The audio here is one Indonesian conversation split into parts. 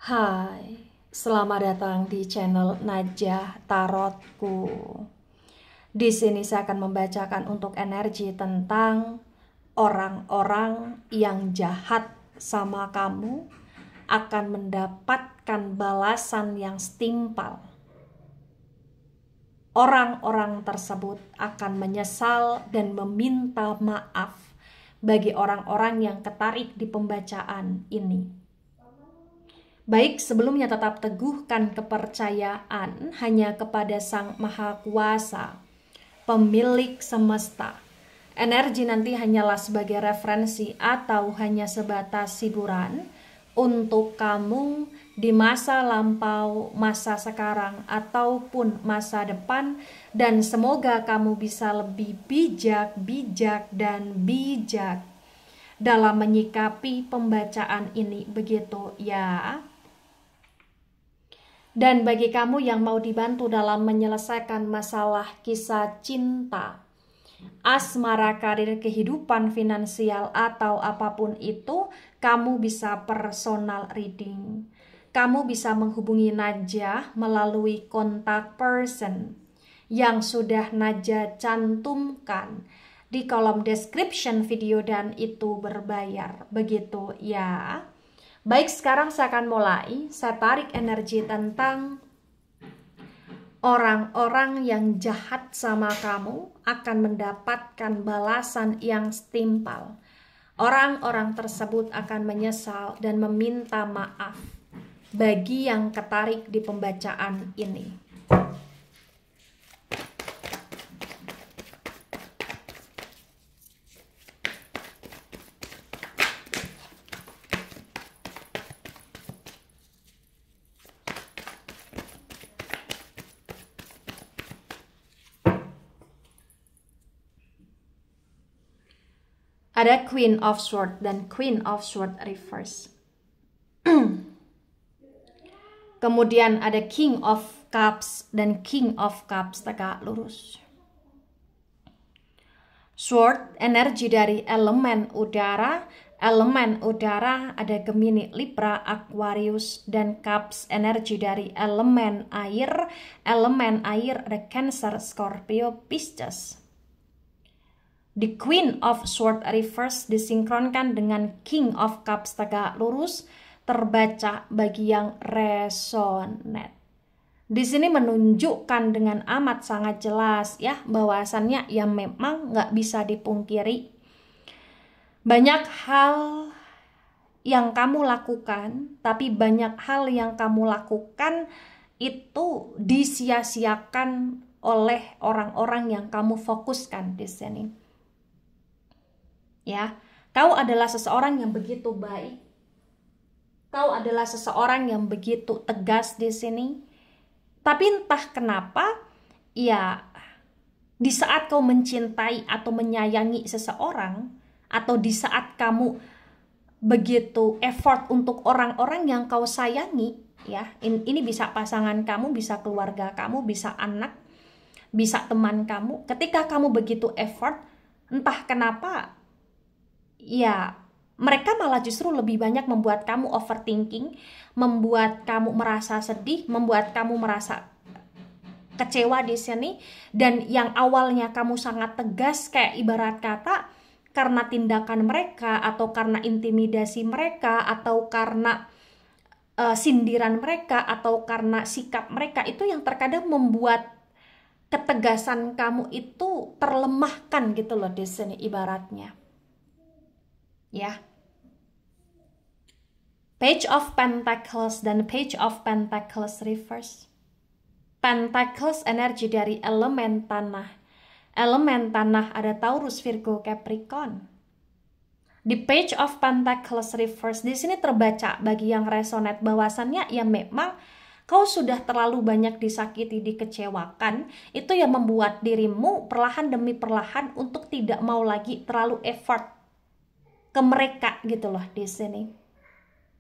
Hai, selamat datang di channel Najah Tarotku. Di sini saya akan membacakan untuk energi tentang orang-orang yang jahat sama kamu akan mendapatkan balasan yang setimpal. Orang-orang tersebut akan menyesal dan meminta maaf bagi orang-orang yang ketarik di pembacaan ini. Baik, sebelumnya tetap teguhkan kepercayaan hanya kepada Sang Maha Kuasa, pemilik semesta. Energi nanti hanyalah sebagai referensi atau hanya sebatas hiburan untuk kamu di masa lampau, masa sekarang, ataupun masa depan. Dan semoga kamu bisa lebih bijak dalam menyikapi pembacaan ini, begitu ya. Dan bagi kamu yang mau dibantu dalam menyelesaikan masalah kisah cinta, asmara, karir, kehidupan finansial, atau apapun itu, kamu bisa personal reading. Kamu bisa menghubungi Najah melalui kontak person yang sudah Najah cantumkan di kolom description video dan itu berbayar, begitu ya. Baik, sekarang saya akan mulai. Saya tarik energi tentang orang-orang yang jahat sama kamu akan mendapatkan balasan yang setimpal. Orang-orang tersebut akan menyesal dan meminta maaf bagi yang ketarik di pembacaan ini. Ada Queen of Swords dan Queen of Swords reverse. Kemudian ada King of Cups dan King of Cups tegak lurus. Sword, energi dari elemen udara. Elemen udara ada Gemini, Libra, Aquarius, dan Cups, energi dari elemen air. Elemen air ada Cancer, Scorpio, Pisces. The Queen of Swords reverse disinkronkan dengan King of Cups tegak lurus, terbaca bagi yang resonate. Di sini menunjukkan dengan amat sangat jelas ya, bahwasannya ya memang nggak bisa dipungkiri. Banyak hal yang kamu lakukan, tapi banyak hal yang kamu lakukan itu disia-siakan oleh orang-orang yang kamu fokuskan di sini. Ya, kau adalah seseorang yang begitu baik. Kau adalah seseorang yang begitu tegas di sini. Tapi entah kenapa, ya di saat kau mencintai atau menyayangi seseorang, atau di saat kamu begitu effort untuk orang-orang yang kau sayangi, ya, ini bisa pasangan kamu, bisa keluarga kamu, bisa anak, bisa teman kamu. Ketika kamu begitu effort, entah kenapa, ya mereka malah justru lebih banyak membuat kamu overthinking, membuat kamu merasa sedih, membuat kamu merasa kecewa di sini. Dan yang awalnya kamu sangat tegas, kayak ibarat kata karena tindakan mereka, atau karena intimidasi mereka, atau karena sindiran mereka, atau karena sikap mereka, itu yang terkadang membuat ketegasan kamu itu terlemahkan gitu loh di sini ibaratnya. Ya, Page of Pentacles dan Page of Pentacles reverse. Pentacles energi dari elemen tanah. Elemen tanah ada Taurus, Virgo, Capricorn. Di Page of Pentacles reverse di sini terbaca bagi yang resonate bahwasannya ya memang kau sudah terlalu banyak disakiti, dikecewakan. Itu yang membuat dirimu perlahan demi perlahan untuk tidak mau lagi terlalu effort ke mereka gitu loh di sini.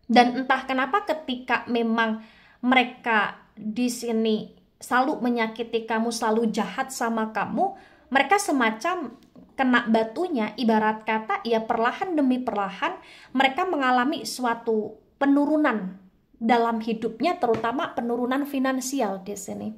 Dan entah kenapa ketika memang mereka di sini selalu menyakiti kamu, selalu jahat sama kamu, mereka semacam kena batunya, ibarat kata ya perlahan demi perlahan mereka mengalami suatu penurunan dalam hidupnya, terutama penurunan finansial di sini.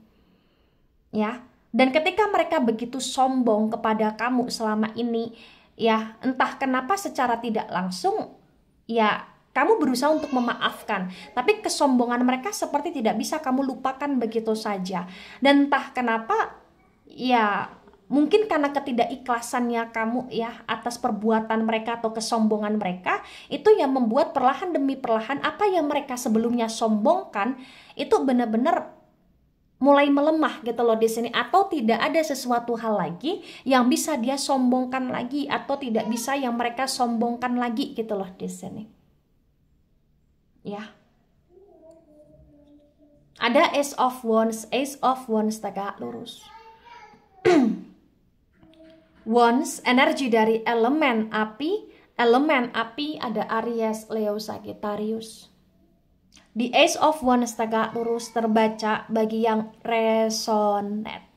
Ya. Dan ketika mereka begitu sombong kepada kamu selama ini, ya entah kenapa secara tidak langsung, ya kamu berusaha untuk memaafkan. Tapi kesombongan mereka seperti tidak bisa kamu lupakan begitu saja. Dan entah kenapa, ya mungkin karena ketidakikhlasannya kamu ya atas perbuatan mereka atau kesombongan mereka, itu yang membuat perlahan demi perlahan apa yang mereka sebelumnya sombongkan, itu benar-benar mulai melemah gitu loh di sini, atau tidak ada sesuatu hal lagi yang bisa dia sombongkan lagi, atau tidak bisa yang mereka sombongkan lagi gitu loh di sini. Ya. Ada Ace of Wands tegak lurus. Wands energi dari elemen api ada Aries, Leo, Sagittarius. Di Ace of Wands tegak lurus terbaca bagi yang resonate.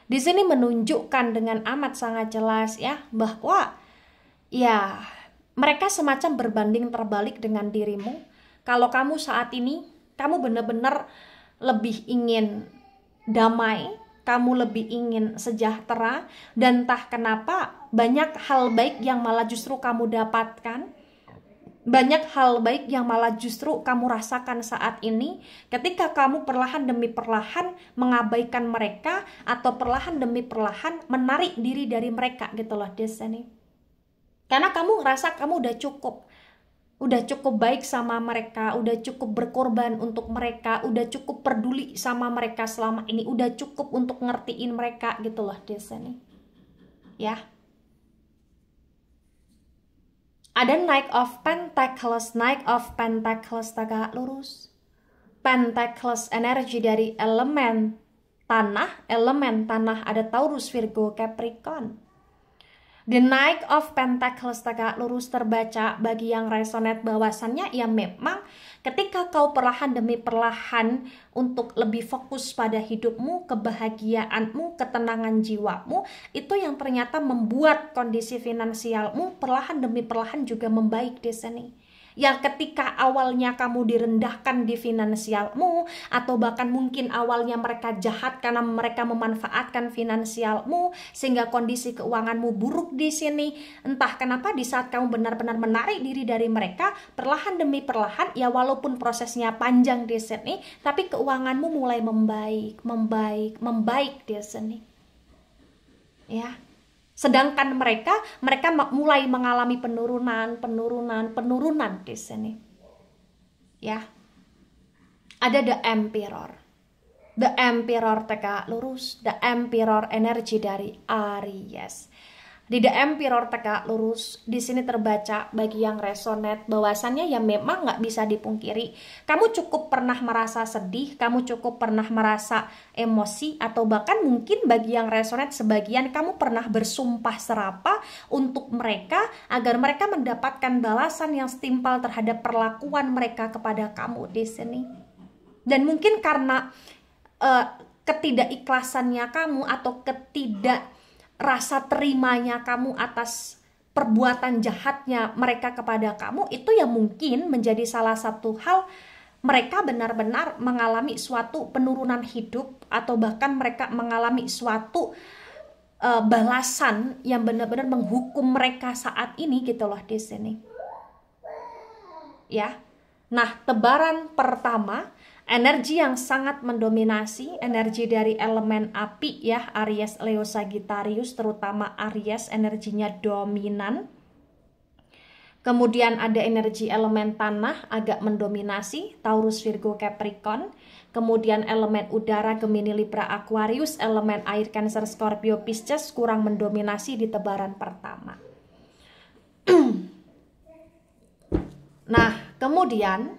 Di sini menunjukkan dengan amat sangat jelas ya bahwa ya mereka semacam berbanding terbalik dengan dirimu. Kalau kamu saat ini kamu benar-benar lebih ingin damai, kamu lebih ingin sejahtera, dan entah kenapa banyak hal baik yang malah justru kamu dapatkan. Banyak hal baik yang malah justru kamu rasakan saat ini ketika kamu perlahan demi perlahan mengabaikan mereka atau perlahan demi perlahan menarik diri dari mereka gitu loh di sini. Karena kamu ngerasa kamu udah cukup baik sama mereka, udah cukup berkorban untuk mereka, udah cukup peduli sama mereka selama ini, udah cukup untuk ngertiin mereka gitu loh di sini. Ya. Ada Knight of Pentacles tegak lurus. Pentacles energi dari elemen tanah ada Taurus, Virgo, Capricorn. The Knight of Pentacles tegak lurus terbaca bagi yang resonate bahwasannya ya memang ketika kau perlahan demi perlahan untuk lebih fokus pada hidupmu, kebahagiaanmu, ketenangan jiwamu, itu yang ternyata membuat kondisi finansialmu perlahan demi perlahan juga membaik di sini. Yang ketika awalnya kamu direndahkan di finansialmu, atau bahkan mungkin awalnya mereka jahat karena mereka memanfaatkan finansialmu sehingga kondisi keuanganmu buruk di sini, entah kenapa di saat kamu benar-benar menarik diri dari mereka, perlahan demi perlahan ya walaupun prosesnya panjang di sini, tapi keuanganmu mulai membaik di sini. Ya. Sedangkan mereka mulai mengalami penurunan di sini. Ya. Ada The Emperor. The Emperor tegak lurus, The Emperor energi dari Aries. Di The Emperor tegak lurus, di sini terbaca bagi yang resonate bahwasannya ya memang nggak bisa dipungkiri. Kamu cukup pernah merasa sedih, kamu cukup pernah merasa emosi, atau bahkan mungkin bagi yang resonate sebagian kamu pernah bersumpah serapah untuk mereka agar mereka mendapatkan balasan yang setimpal terhadap perlakuan mereka kepada kamu di sini. Dan mungkin karena ketidakikhlasannya kamu atau rasa terimanya kamu atas perbuatan jahatnya mereka kepada kamu, itu yang mungkin menjadi salah satu hal mereka benar-benar mengalami suatu penurunan hidup, atau bahkan mereka mengalami suatu balasan yang benar-benar menghukum mereka saat ini gitu loh di sini. Ya. Nah, tebaran pertama energi yang sangat mendominasi, energi dari elemen api ya, Aries, Leo, Sagittarius, terutama Aries energinya dominan. Kemudian ada energi elemen tanah agak mendominasi, Taurus, Virgo, Capricorn. Kemudian elemen udara, Gemini, Libra, Aquarius. Elemen air, Cancer, Scorpio, Pisces kurang mendominasi di tebaran pertama. Nah, kemudian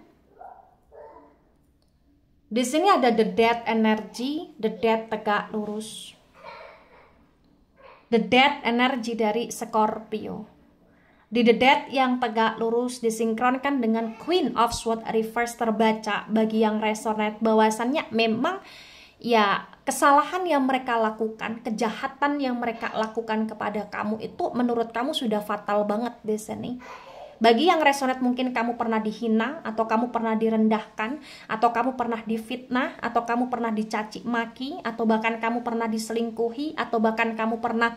di sini ada The Death energy, The Death tegak lurus. The Death energi dari Scorpio. Di The Death yang tegak lurus disinkronkan dengan Queen of Swords reverse terbaca bagi yang resonate bahwasannya memang ya kesalahan yang mereka lakukan, kejahatan yang mereka lakukan kepada kamu itu menurut kamu sudah fatal banget di sini. Bagi yang resonate, mungkin kamu pernah dihina, atau kamu pernah direndahkan, atau kamu pernah difitnah, atau kamu pernah dicaci maki, atau bahkan kamu pernah diselingkuhi, atau bahkan kamu pernah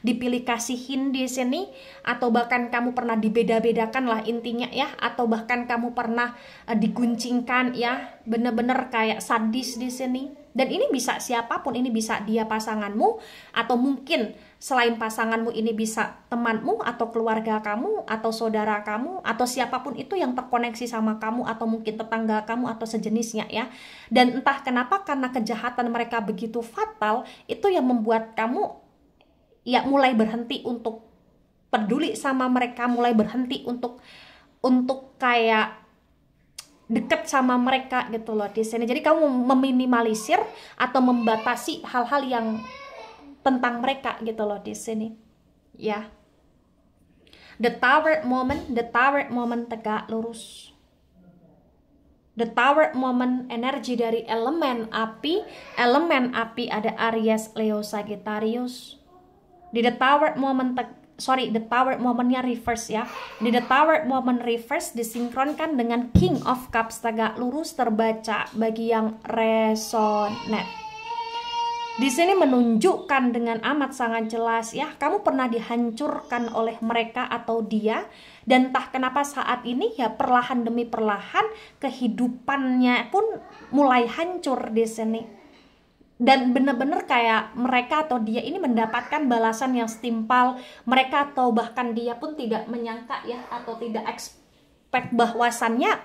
dipilih kasihin di sini, atau bahkan kamu pernah dibeda-bedakan lah intinya ya, atau bahkan kamu pernah diguncingkan ya, bener-bener kayak sadis di sini. Dan ini bisa siapapun, ini bisa dia pasanganmu, atau mungkin selain pasanganmu ini bisa temanmu atau keluarga kamu atau saudara kamu atau siapapun itu yang terkoneksi sama kamu, atau mungkin tetangga kamu atau sejenisnya ya. Dan entah kenapa, karena kejahatan mereka begitu fatal, itu yang membuat kamu ya mulai berhenti untuk peduli sama mereka, mulai berhenti untuk kayak deket sama mereka gitu loh di sini. Jadi kamu meminimalisir atau membatasi hal-hal yang tentang mereka gitu loh di sini ya. The Tower moment tegak lurus. The Tower moment energi dari elemen api ada Aries, Leo, Sagittarius. Di The Tower moment the Tower momentnya reverse ya. Di The Tower moment reverse disinkronkan dengan King of Cups tegak lurus terbaca bagi yang resonate. Di sini menunjukkan dengan amat sangat jelas ya, kamu pernah dihancurkan oleh mereka atau dia, dan entah kenapa saat ini ya perlahan demi perlahan kehidupannya pun mulai hancur di sini. Dan benar-benar kayak mereka atau dia ini mendapatkan balasan yang setimpal. Mereka atau bahkan dia pun tidak menyangka ya, atau tidak expect bahwasannya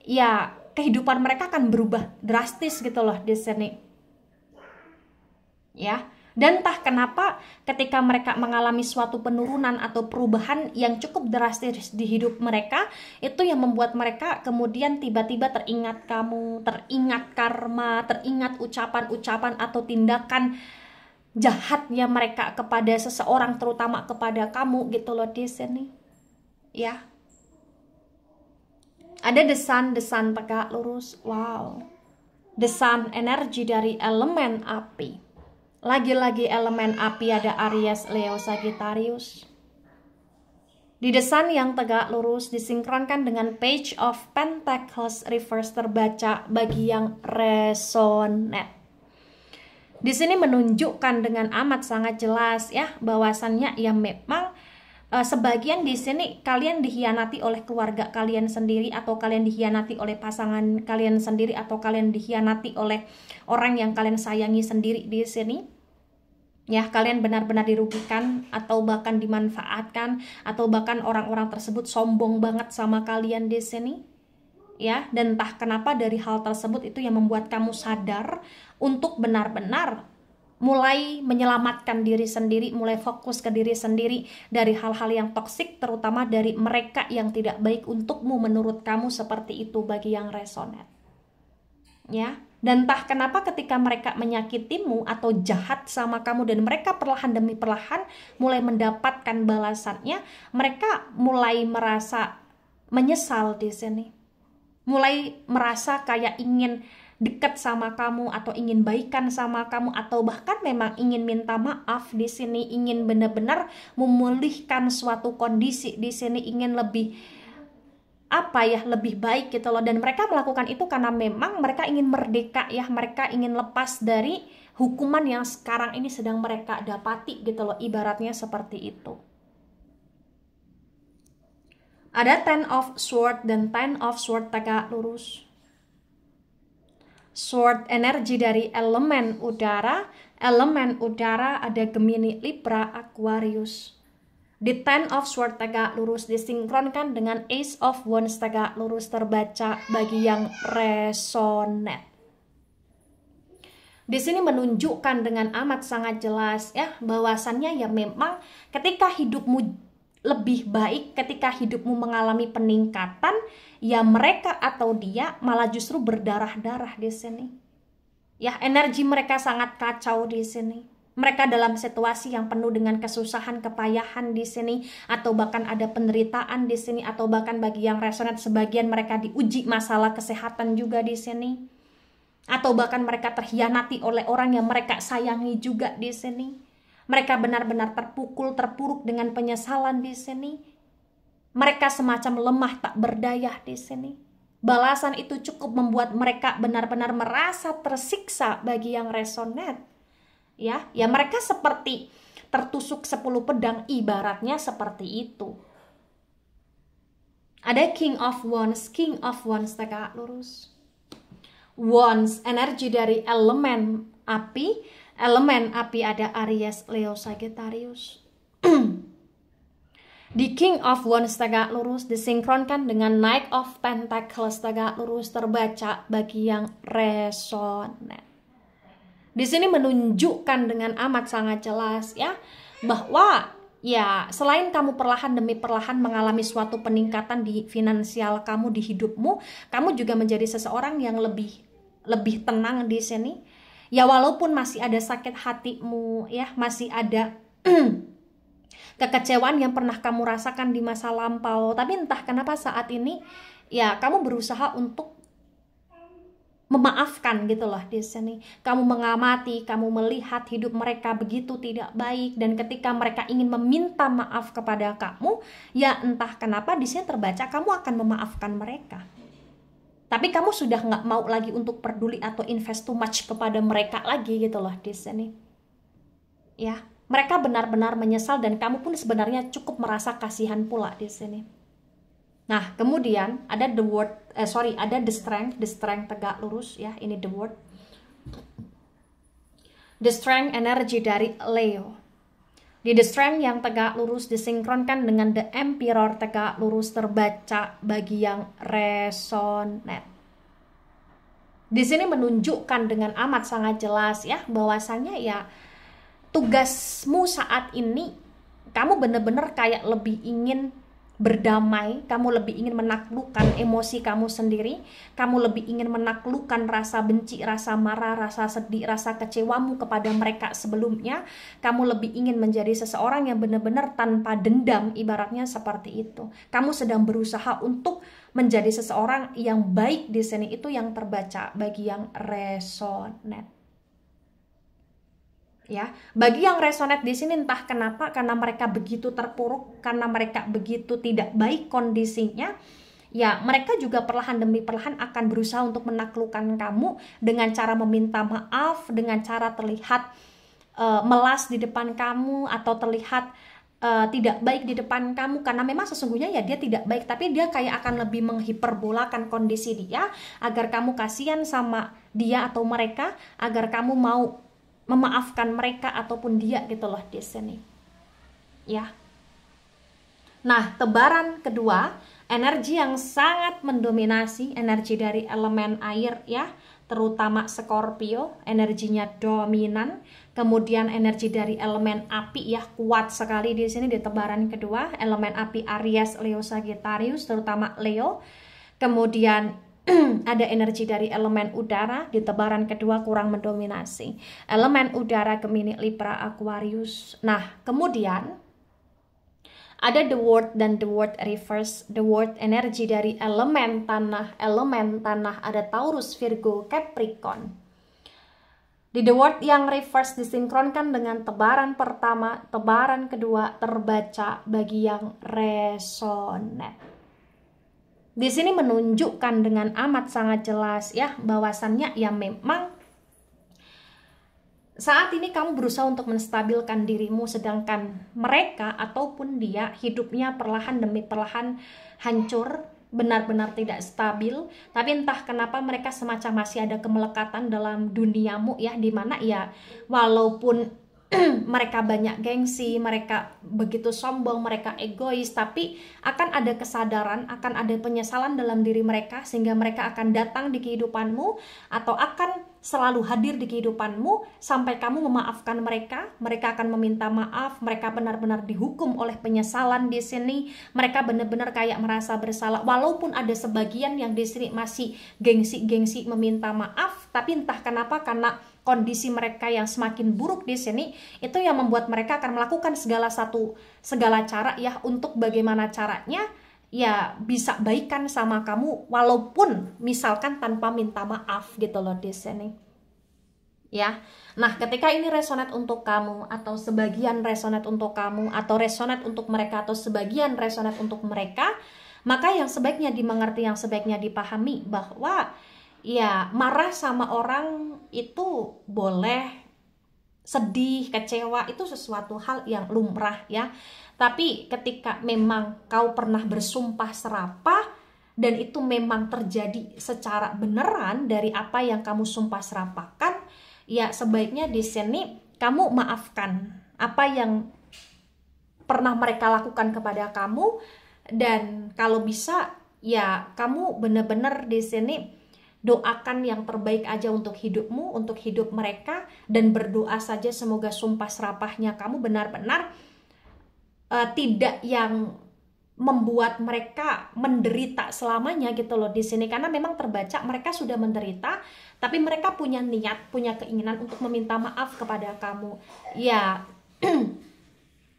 ya kehidupan mereka akan berubah drastis gitu loh di sini ya. Dan entah kenapa ketika mereka mengalami suatu penurunan atau perubahan yang cukup drastis di hidup mereka, itu yang membuat mereka kemudian tiba-tiba teringat kamu, teringat karma, teringat ucapan-ucapan atau tindakan jahatnya mereka kepada seseorang, terutama kepada kamu gitu loh di sini ya. Ada desan tegak lurus. Wow, desan energi dari elemen api. Lagi-lagi elemen api ada Aries, Leo, Sagittarius. Di desan yang tegak lurus disinkronkan dengan Page of Pentacles reverse terbaca bagi yang resonate. Di sini menunjukkan dengan amat sangat jelas ya, bahwasannya ya memang sebagian di sini kalian dikhianati oleh keluarga kalian sendiri, atau kalian dikhianati oleh pasangan kalian sendiri, atau kalian dikhianati oleh orang yang kalian sayangi sendiri di sini ya. Kalian benar-benar dirugikan atau bahkan dimanfaatkan, atau bahkan orang-orang tersebut sombong banget sama kalian di sini ya. Dan entah kenapa dari hal tersebut itu yang membuat kamu sadar untuk benar-benar mulai menyelamatkan diri sendiri, mulai fokus ke diri sendiri dari hal-hal yang toksik, terutama dari mereka yang tidak baik untukmu menurut kamu. Seperti itu bagi yang resonate ya. Dan entah kenapa ketika mereka menyakitimu atau jahat sama kamu, dan mereka perlahan demi perlahan mulai mendapatkan balasannya, mereka mulai merasa menyesal di sini, mulai merasa kayak ingin dekat sama kamu, atau ingin baikan sama kamu, atau bahkan memang ingin minta maaf di sini, ingin benar-benar memulihkan suatu kondisi di sini, ingin lebih lebih baik gitu loh. Dan mereka melakukan itu karena memang mereka ingin merdeka ya, mereka ingin lepas dari hukuman yang sekarang ini sedang mereka dapati gitu loh, ibaratnya seperti itu. Ada Ten of Sword dan Ten of Sword tegak lurus. Sword energi dari elemen udara ada Gemini, Libra, Aquarius. Di Ten of Sword tegak lurus disinkronkan dengan Ace of Wands tegak lurus terbaca bagi yang resonate. Di sini menunjukkan dengan amat sangat jelas ya, bahwasannya ya memang ketika hidupmu lebih baik, ketika hidupmu mengalami peningkatan, ya mereka atau dia malah justru berdarah-darah di sini. Ya, energi mereka sangat kacau di sini. Mereka dalam situasi yang penuh dengan kesusahan, kepayahan di sini, atau bahkan ada penderitaan di sini, atau bahkan bagi yang resonate sebagian mereka diuji masalah kesehatan juga di sini, atau bahkan mereka terhianati oleh orang yang mereka sayangi juga di sini. Mereka benar-benar terpukul, terpuruk dengan penyesalan di sini. Mereka semacam lemah tak berdaya di sini. Balasan itu cukup membuat mereka benar-benar merasa tersiksa bagi yang resonate. Ya mereka seperti tertusuk 10 pedang, ibaratnya seperti itu. Ada King of Wands tegak lurus. Wands, energi dari elemen api. Elemen api ada Aries, Leo, Sagittarius. Di King of Wands tegak lurus disinkronkan dengan Knight of Pentacles tegak lurus, terbaca bagi yang resonate. Di sini menunjukkan dengan amat sangat jelas ya bahwa ya selain kamu perlahan demi perlahan mengalami suatu peningkatan di finansial kamu, di hidupmu, kamu juga menjadi seseorang yang lebih tenang di sini. Ya walaupun masih ada sakit hatimu ya, masih ada kekecewaan yang pernah kamu rasakan di masa lampau, tapi entah kenapa saat ini ya kamu berusaha untuk memaafkan gitu loh di sini. Kamu mengamati, kamu melihat hidup mereka begitu tidak baik, dan ketika mereka ingin meminta maaf kepada kamu, ya entah kenapa di sini terbaca kamu akan memaafkan mereka. Tapi kamu sudah nggak mau lagi untuk peduli atau invest too much kepada mereka lagi gitu loh di sini. Ya. Mereka benar-benar menyesal dan kamu pun sebenarnya cukup merasa kasihan pula di sini. Nah, kemudian ada ada the strength tegak lurus ya, ini the word. The strength energi dari Leo. Di the strength yang tegak lurus disinkronkan dengan the emperor tegak lurus, terbaca bagi yang resonate. Di sini menunjukkan dengan amat sangat jelas ya bahwasannya ya tugasmu saat ini, kamu benar-benar kayak lebih ingin berdamai, kamu lebih ingin menaklukkan emosi kamu sendiri, kamu lebih ingin menaklukkan rasa benci, rasa marah, rasa sedih, rasa kecewamu kepada mereka sebelumnya. Kamu lebih ingin menjadi seseorang yang benar-benar tanpa dendam, ibaratnya seperti itu. Kamu sedang berusaha untuk menjadi seseorang yang baik di sini, itu yang terbaca bagi yang resonate. Ya, bagi yang resonate di sini entah kenapa, karena mereka begitu terpuruk, karena mereka begitu tidak baik kondisinya, ya mereka juga perlahan demi perlahan akan berusaha untuk menaklukkan kamu dengan cara meminta maaf, dengan cara terlihat melas di depan kamu, atau terlihat tidak baik di depan kamu, karena memang sesungguhnya ya dia tidak baik, tapi dia kayak akan lebih menghiperbolakan kondisi dia agar kamu kasihan sama dia atau mereka, agar kamu mau memaafkan mereka ataupun dia gitu loh di sini. Ya. Nah, tebaran kedua, energi yang sangat mendominasi, energi dari elemen air ya, terutama Scorpio, energinya dominan. Kemudian energi dari elemen api ya, kuat sekali di sini di tebaran kedua, elemen api Aries, Leo, Sagittarius, terutama Leo. Kemudian ada energi dari elemen udara di tebaran kedua kurang mendominasi. Elemen udara Gemini, Libra, Aquarius. Nah, kemudian ada the word dan the word reverse. The word energi dari elemen tanah ada Taurus, Virgo, Capricorn. Di the word yang reverse disinkronkan dengan tebaran pertama, tebaran kedua terbaca bagi yang resonate. Di sini menunjukkan dengan amat sangat jelas ya bahwasannya ya memang saat ini kamu berusaha untuk menstabilkan dirimu, sedangkan mereka ataupun dia hidupnya perlahan demi perlahan hancur, benar-benar tidak stabil. Tapi entah kenapa mereka semacam masih ada kemelekatan dalam duniamu ya, dimana ya walaupun mereka banyak gengsi, mereka begitu sombong, mereka egois, tapi akan ada kesadaran, akan ada penyesalan dalam diri mereka, sehingga mereka akan datang di kehidupanmu atau akan selalu hadir di kehidupanmu sampai kamu memaafkan mereka. Mereka akan meminta maaf, mereka benar-benar dihukum oleh penyesalan di sini. Mereka benar-benar kayak merasa bersalah, walaupun ada sebagian yang di sini masih gengsi-gengsi meminta maaf, tapi entah kenapa karena kondisi mereka yang semakin buruk di sini, itu yang membuat mereka akan melakukan segala cara ya untuk bagaimana caranya ya bisa baikan sama kamu, walaupun misalkan tanpa minta maaf gitu loh di sini. ya. Nah, ketika ini resonate untuk kamu, atau sebagian resonate untuk kamu, atau resonate untuk mereka, atau sebagian resonate untuk mereka, maka yang sebaiknya dimengerti, yang sebaiknya dipahami bahwa ya, marah sama orang itu boleh, sedih, kecewa itu sesuatu hal yang lumrah ya. Tapi ketika memang kau pernah bersumpah serapah dan itu memang terjadi secara beneran dari apa yang kamu sumpah serapahkan, ya sebaiknya di sini kamu maafkan apa yang pernah mereka lakukan kepada kamu, dan kalau bisa ya kamu benar-benar di sini doakan yang terbaik aja untuk hidupmu, untuk hidup mereka, dan berdoa saja semoga sumpah serapahnya kamu benar-benar tidak yang membuat mereka menderita selamanya gitu loh di sini, karena memang terbaca mereka sudah menderita, tapi mereka punya niat, punya keinginan untuk meminta maaf kepada kamu. Ya,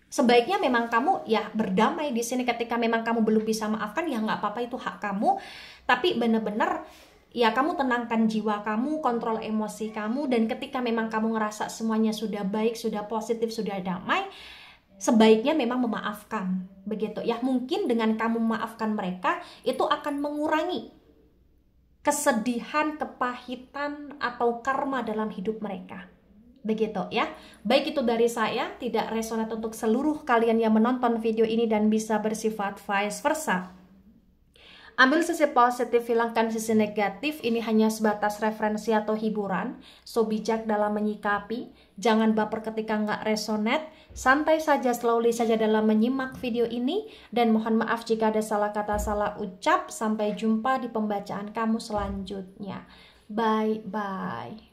sebaiknya memang kamu ya berdamai di sini. Ketika memang kamu belum bisa maafkan, ya nggak apa-apa, itu hak kamu. Tapi bener-bener ya kamu tenangkan jiwa kamu, kontrol emosi kamu, dan ketika memang kamu ngerasa semuanya sudah baik, sudah positif, sudah damai, sebaiknya memang memaafkan, begitu ya. Mungkin dengan kamu memaafkan mereka, itu akan mengurangi kesedihan, kepahitan, atau karma dalam hidup mereka. Begitu ya. Baik, itu dari saya, tidak resonate untuk seluruh kalian yang menonton video ini dan bisa bersifat vice versa. Ambil sisi positif, hilangkan sisi negatif. Ini hanya sebatas referensi atau hiburan. So bijak dalam menyikapi. Jangan baper ketika nggak resonate. Santai saja, slowly saja dalam menyimak video ini. Dan mohon maaf jika ada salah kata, salah ucap. Sampai jumpa di pembacaan kamu selanjutnya. Bye-bye.